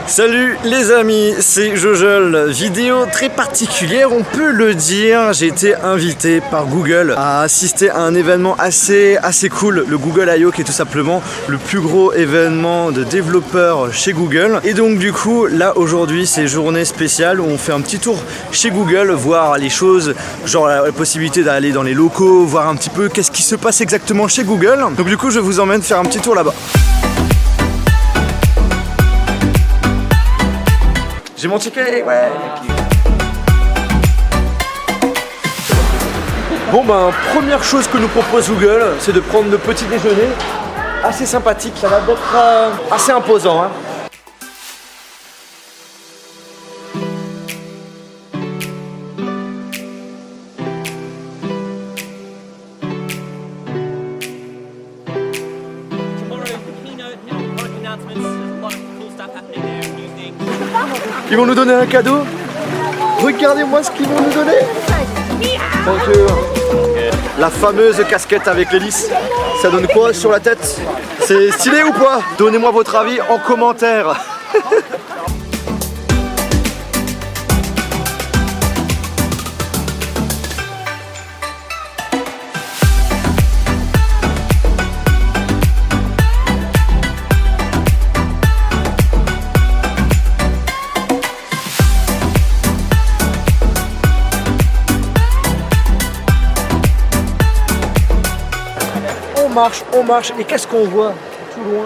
Salut les amis, c'est Jojol. Vidéo très particulière, on peut le dire. J'ai été invité par Google à assister à un événement assez cool, le Google I.O., qui est tout simplement le plus gros événement de développeurs chez Google. Et donc du coup, là aujourd'hui, c'est journée spéciale où on fait un petit tour chez Google, voir les choses, genre la possibilité d'aller dans les locaux, voir un petit peu qu'est-ce qui se passe exactement chez Google. Donc du coup, je vous emmène faire un petit tour là-bas. J'ai mon ticket, ouais. Bon ben, première chose que nous propose Google, c'est de prendre le petit déjeuner. Assez sympathique, ça va être assez imposant, hein. Ils vont nous donner un cadeau. Regardez-moi ce qu'ils vont nous donner. Thank you. La fameuse casquette avec l'hélice. Ça donne quoi sur la tête? C'est stylé ou pas? Donnez-moi votre avis en commentaire. On marche et qu'est-ce qu'on voit tout loin?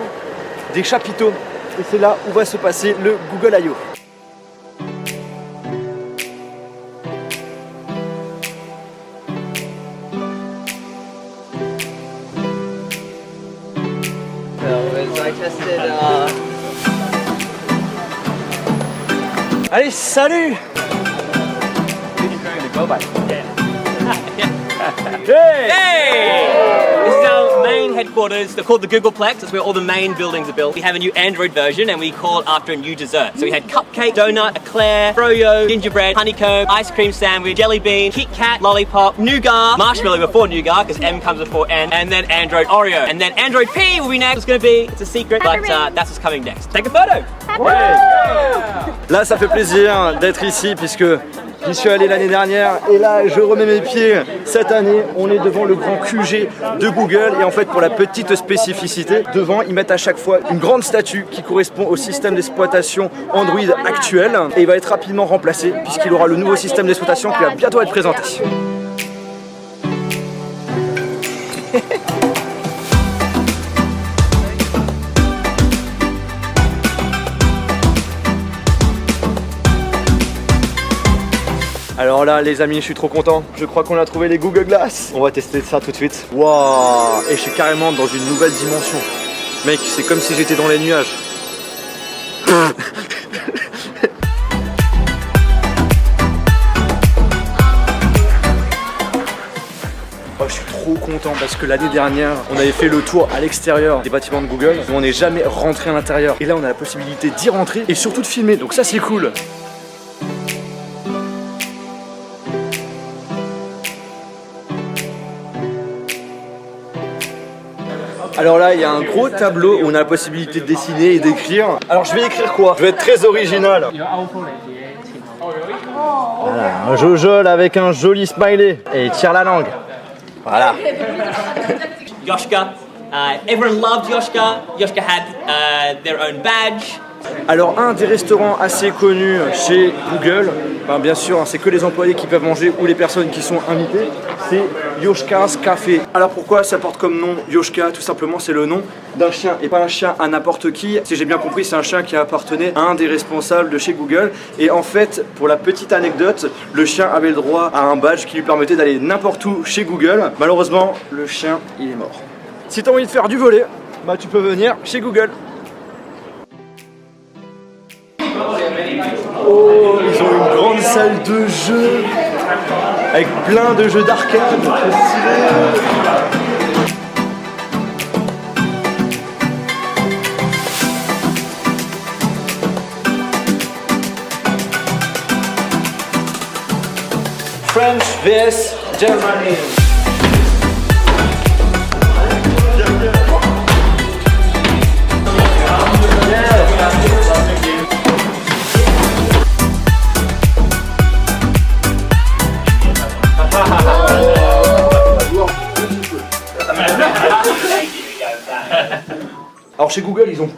Des chapiteaux. Et c'est là où va se passer le Google I.O. Allez, salut! Hey! This is our main headquarters. They're called the Googleplex. It's where all the main buildings are built. We have a new Android version and we call it after a new dessert. So we had cupcake, donut, eclair, froyo, gingerbread, honeycomb, ice cream sandwich, jelly bean, Kit Kat, lollipop, nougat, marshmallow before nougat because M comes before N, and then Android Oreo. And then Android P will be next. It's going to be, it's a secret, but that's what's coming next. Take a photo! Ouais. Là, ça fait plaisir d'être ici puisque j'y suis allé l'année dernière et là je remets mes pieds cette année. On est devant le grand QG de Google et en fait pour la petite spécificité, devant ils mettent à chaque fois une grande statue qui correspond au système d'exploitation Android actuel et il va être rapidement remplacé puisqu'il aura le nouveau système d'exploitation qui va bientôt être présenté. Alors là les amis, je suis trop content, je crois qu'on a trouvé les Google Glass. On va tester ça tout de suite. Waouh! Et je suis carrément dans une nouvelle dimension. Mec, c'est comme si j'étais dans les nuages. Oh, je suis trop content parce que l'année dernière, on avait fait le tour à l'extérieur des bâtiments de Google, mais on n'est jamais rentré à l'intérieur. Et là, on a la possibilité d'y rentrer et surtout de filmer, donc ça c'est cool. Alors là, il y a un gros tableau où on a la possibilité de dessiner et d'écrire. Alors je vais écrire quoi? Je vais être très original. Voilà, un Jojol avec un joli smiley. Et il tire la langue. Voilà. Yoshka. Everyone loved Yoshka. Yoshka had their own badge. Alors un des restaurants assez connus chez Google, ben bien sûr c'est que les employés qui peuvent manger ou les personnes qui sont invitées, c'est Yoshka's Café. Alors pourquoi ça porte comme nom Yoshka? Tout simplement c'est le nom d'un chien et pas un chien à n'importe qui. Si j'ai bien compris, c'est un chien qui appartenait à un des responsables de chez Google. Et en fait, pour la petite anecdote, le chien avait le droit à un badge qui lui permettait d'aller n'importe où chez Google. Malheureusement, le chien il est mort. Si tu as envie de faire du volley, bah tu peux venir chez Google. Oh, ils ont une grande salle de jeu avec plein de jeux d'arcade. French vs Germany.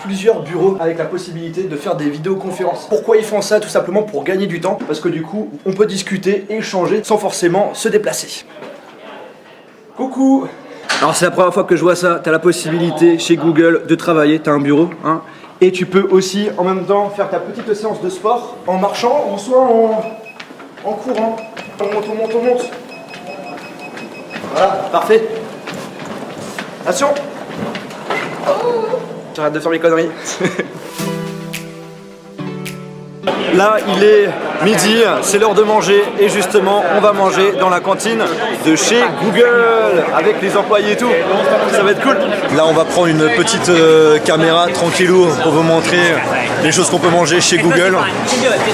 plusieurs bureaux avec la possibilité de faire des vidéoconférences. Pourquoi ils font ça? Tout simplement pour gagner du temps, parce que du coup, on peut discuter et échanger sans forcément se déplacer. Coucou! Alors c'est la première fois que je vois ça, tu as la possibilité chez Google de travailler, tu as un bureau, hein, et tu peux aussi en même temps faire ta petite séance de sport en marchant ou soit en courant. On monte. Voilà, parfait. Attention! J'arrête de faire mes conneries. Là, il est midi, c'est l'heure de manger et justement, on va manger dans la cantine de chez Google avec les employés et tout. Ça va être cool. Là, on va prendre une petite caméra tranquillou pour vous montrer les choses qu'on peut manger chez Google.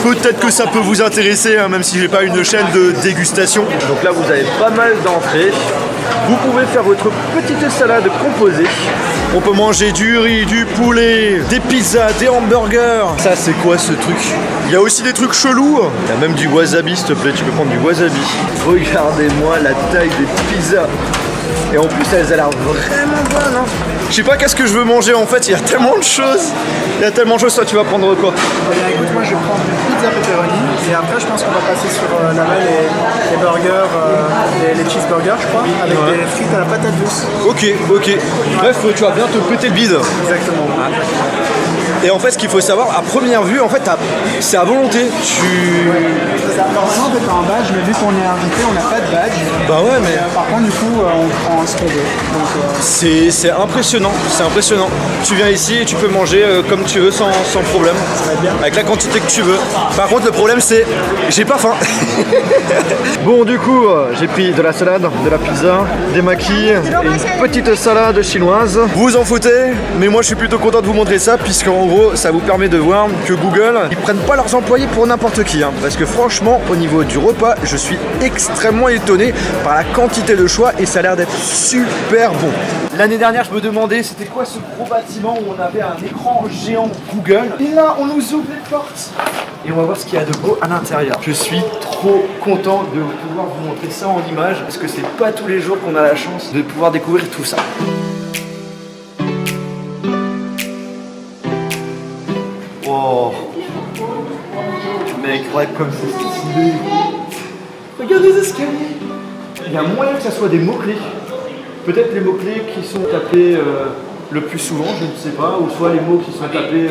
Peut-être que ça peut vous intéresser, hein, même si j'ai pas une chaîne de dégustation. Donc là, vous avez pas mal d'entrées. Vous pouvez faire votre petite salade composée. On peut manger du riz, du poulet, des pizzas, des hamburgers. Ça, c'est quoi ce truc? Il y a aussi des trucs chelous. Il y a même du wasabi, s'il te plaît, tu peux prendre du wasabi. Regardez-moi la taille des pizzas. Et en plus, elles ont l'air vraiment bonnes. Hein. Je sais pas qu'est-ce que je veux manger en fait, il y a tellement de choses. Toi, tu vas prendre quoi? Eh bien, écoute, moi je vais prendre une pizza pepperoni et après je pense qu'on va passer sur là-bas les burgers, les cheeseburgers je crois, avec des frites à la patate douce. Ok. Bref, tu vas bien te péter le bide. Exactement. Et en fait, ce qu'il faut savoir, à première vue, en fait, c'est à volonté. Normalement, on fait un badge, mais vu qu'on est invité, on n'a pas de badge. Bah ouais, mais Par contre, du coup, on prend ce qu'on veut. Donc, c'est impressionnant, Tu viens ici et tu peux manger comme tu veux sans problème. ça va être bien. Avec la quantité que tu veux. Par contre, le problème, c'est j'ai pas faim. Bon, du coup, j'ai pris de la salade, de la pizza, des maquis et une petite salade chinoise. Vous vous en foutez, mais moi je suis plutôt content de vous montrer ça, puisqu'en gros, ça vous permet de voir que Google, ils prennent pas leurs employés pour n'importe qui. Hein, parce que franchement, au niveau du repas, je suis extrêmement étonné par la quantité de choix et ça a l'air d'être super bon. L'année dernière, je me demandais c'était quoi ce gros bâtiment où on avait un écran géant Google. Et là, on nous ouvre les portes. Et on va voir ce qu'il y a de beau à l'intérieur. Je suis trop content de pouvoir vous montrer ça en image parce que c'est pas tous les jours qu'on a la chance de pouvoir découvrir tout ça. Oh, mec, regarde comme c'est stylé. Regarde les escaliers. Il y a moyen que ça soit des mots-clés. Peut-être les mots-clés qui sont tapés le plus souvent, je ne sais pas, ou soit les mots qui sont tapés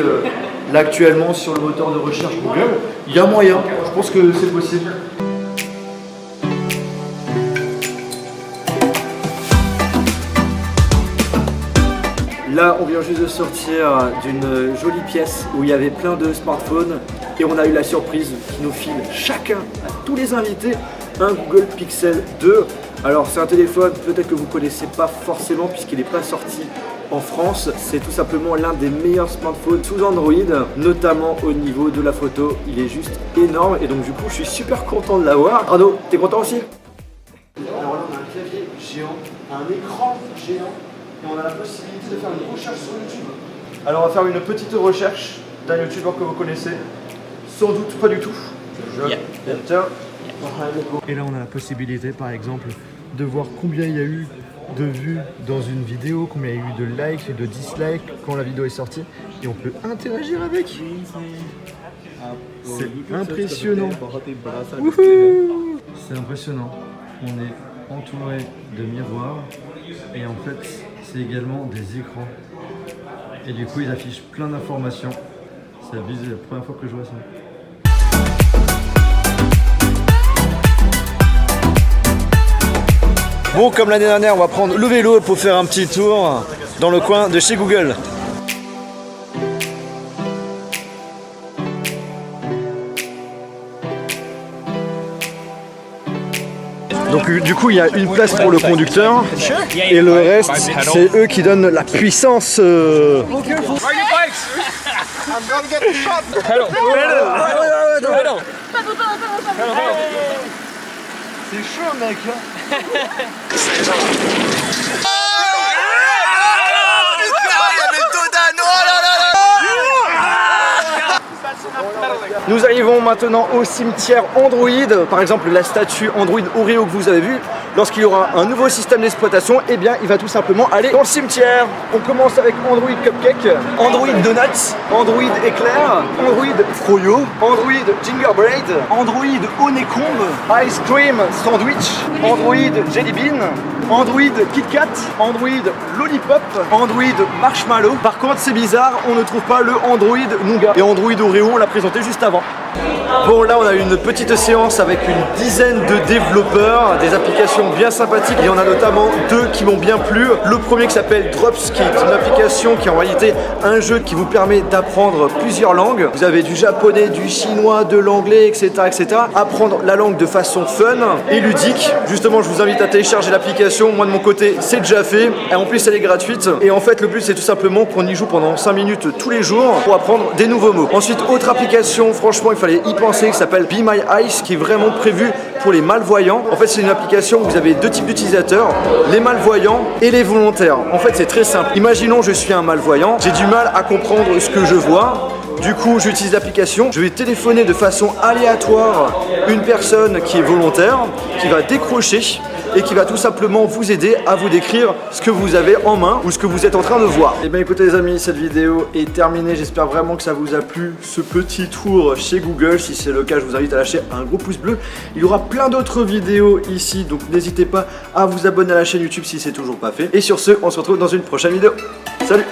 là actuellement sur le moteur de recherche Google. Il y a moyen, je pense que c'est possible. Là, on vient juste de sortir d'une jolie pièce où il y avait plein de smartphones et on a eu la surprise qui nous file chacun, à tous les invités, un Google Pixel 2. Alors c'est un téléphone peut-être que vous ne connaissez pas forcément puisqu'il n'est pas sorti en France. C'est tout simplement l'un des meilleurs smartphones sous Android, notamment au niveau de la photo. Il est juste énorme et donc du coup je suis super content de l'avoir. Arnaud, t'es content aussi? Alors là on a un clavier géant, un écran géant et on a la possibilité de faire une recherche sur YouTube. Alors on va faire une petite recherche d'un youtubeur que vous connaissez. Sans doute pas du tout. Enter. Et là, on a la possibilité, par exemple, de voir combien il y a eu de vues dans une vidéo, combien il y a eu de likes et de dislikes quand la vidéo est sortie. Et on peut interagir avec. C'est impressionnant. Wouhou! C'est impressionnant. On est entouré de miroirs et en fait, c'est également des écrans. Et du coup, ils affichent plein d'informations. C'est la première fois que je vois ça. Bon, comme l'année dernière, on va prendre le vélo pour faire un petit tour dans le coin de chez Google. Donc du coup, il y a une place pour le conducteur et le reste, c'est eux qui donnent la puissance. C'est chaud mec. Nous arrivons maintenant au cimetière Android. Par exemple, la statue Android Oreo que vous avez vue, lorsqu'il y aura un nouveau système d'exploitation, eh bien il va tout simplement aller dans le cimetière. On commence avec Android Cupcake, Android Donuts, Android Éclair, Android Froyo, Android Gingerbread, Android Honeycomb, Ice Cream Sandwich, Android Jelly Bean, Android Kit Kat, Android Lollipop, Android Marshmallow. Par contre c'est bizarre, on ne trouve pas le Android Nougat. Et Android Oreo, on l'a présenté juste avant. Bon, là on a eu une petite séance avec une dizaine de développeurs, des applications bien sympathiques. Il y en a notamment deux qui m'ont bien plu. Le premier qui s'appelle Drops, qui est une application qui est en réalité un jeu qui vous permet d'apprendre plusieurs langues. Vous avez du japonais, du chinois, de l'anglais, etc., etc. Apprendre la langue de façon fun et ludique. Justement, je vous invite à télécharger l'application. Moi de mon côté, c'est déjà fait. Et en plus, elle est gratuite. Et en fait, le but c'est tout simplement qu'on y joue pendant 5 minutes tous les jours pour apprendre des nouveaux mots. Ensuite, autre application, franchement, il fallait y penser, qui s'appelle Be My Eyes, qui est vraiment prévu pour les malvoyants. En fait, c'est une application où vous avez deux types d'utilisateurs, les malvoyants et les volontaires. En fait, c'est très simple. Imaginons, je suis un malvoyant, j'ai du mal à comprendre ce que je vois. Du coup, j'utilise l'application, je vais téléphoner de façon aléatoire une personne qui est volontaire, qui va décrocher et qui va tout simplement vous aider à vous décrire ce que vous avez en main ou ce que vous êtes en train de voir. Et bien écoutez les amis, cette vidéo est terminée, j'espère vraiment que ça vous a plu, ce petit tour chez Google. Si c'est le cas, je vous invite à lâcher un gros pouce bleu. Il y aura plein d'autres vidéos ici, donc n'hésitez pas à vous abonner à la chaîne YouTube si c'est toujours pas fait. Et sur ce, on se retrouve dans une prochaine vidéo. Salut!